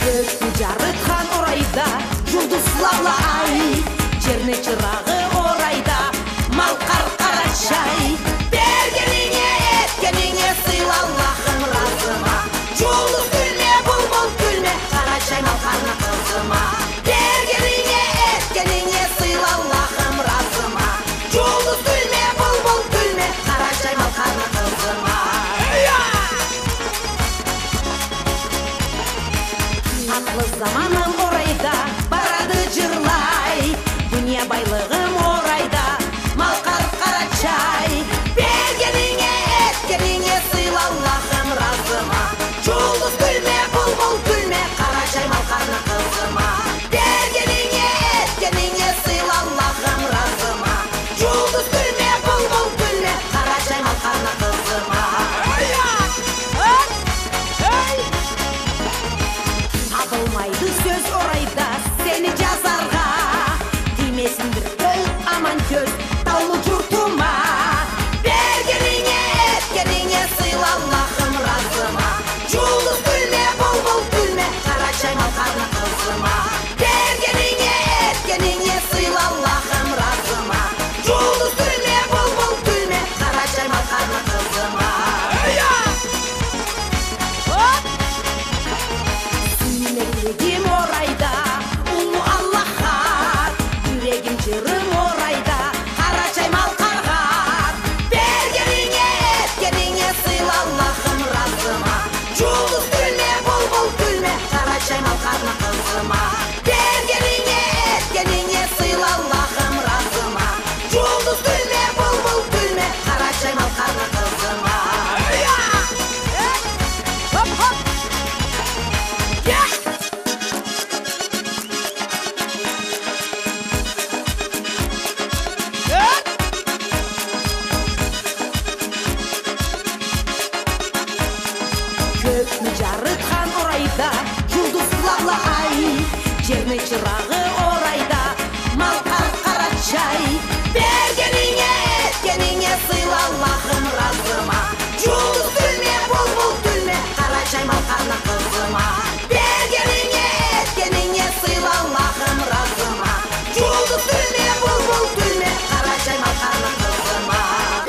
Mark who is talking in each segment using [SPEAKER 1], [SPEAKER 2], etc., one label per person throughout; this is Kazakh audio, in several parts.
[SPEAKER 1] Gökті жарытқан орайда жұлдызларлы ай, жерне чырағы орайда малқар қарачай. Бергеніңе еткеніңе сыйла Аллахым разыма, жұлдыз күлме бұлбұл күлме қарачай малқарны қызыма. Бергеніңе еткеніңе сыйла Аллахым разыма, жұлдыз күлме бұлбұл күлме қарачай малқарны қызыма. Атлы заманым орайда барады жырлай, дүния байлығым орайда малқар қарачай. Бергеніңе еткеніңе сыйла Аллахым разыма, жұлдыз күлме бұлбұл күлме қарачай малқарны қызыма. Бергеніңе еткеніңе сыйла Аллахым разыма, жұлдыз күлме бұлбұл күлме қарачай малқарны қызыма. Табылмайды сөз орайда сені жазарға, тимесін бір қол аман көз таулы жұртыма. Бергеніңе еткеніңе сыйла Аллахым разыма, жұлдыз күлме бұлбұл күлме қарачай малқарны қызыма. Бергеніңе еткеніңе сыйла Аллахым разыма, жұлдыз күлме бұлбұл күлме қарачай малқарны қызыма. Yüreğim orayda, ulu Allah'a, yüreğim cırım orayda, Karaçay malkarga. Bergenine etkenine sıyla Allah'ım razıma, жұлдыз күлме бұлбұл күлме Karaçay malkarna kızıma. Bergenine etkenine sıyla Allah'ım razıma, жұлдыз күлме бұлбұл күлме Karaçay malkarna kızıma. Gökті жарытқан орайда жұлдызларлы ай, жерне чырағы орайда малқар қарачай. Бергеніңе еткеніңе сыйла Аллахым разыма, жұлдыз күлме бұлбұл күлме қарачай малқарны қызыма. Бергеніңе еткеніңе сыйла Аллахым разыма, жұлдыз күлме бұлбұл күлме қарачай малқарны қызыма.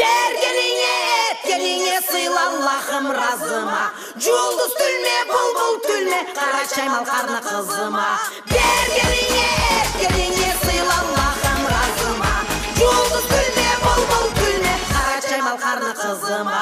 [SPEAKER 1] Бергеніңе еткеніңе сыйла Аллахым разыма, жұлдыз күлме бұлбұл күлме қарачай малқарны қызыма. Бергеніңе еткеніңе сыйла Аллахым разыма, жұлдыз күлме бұлбұл күлме қарачай малқарны қызыма.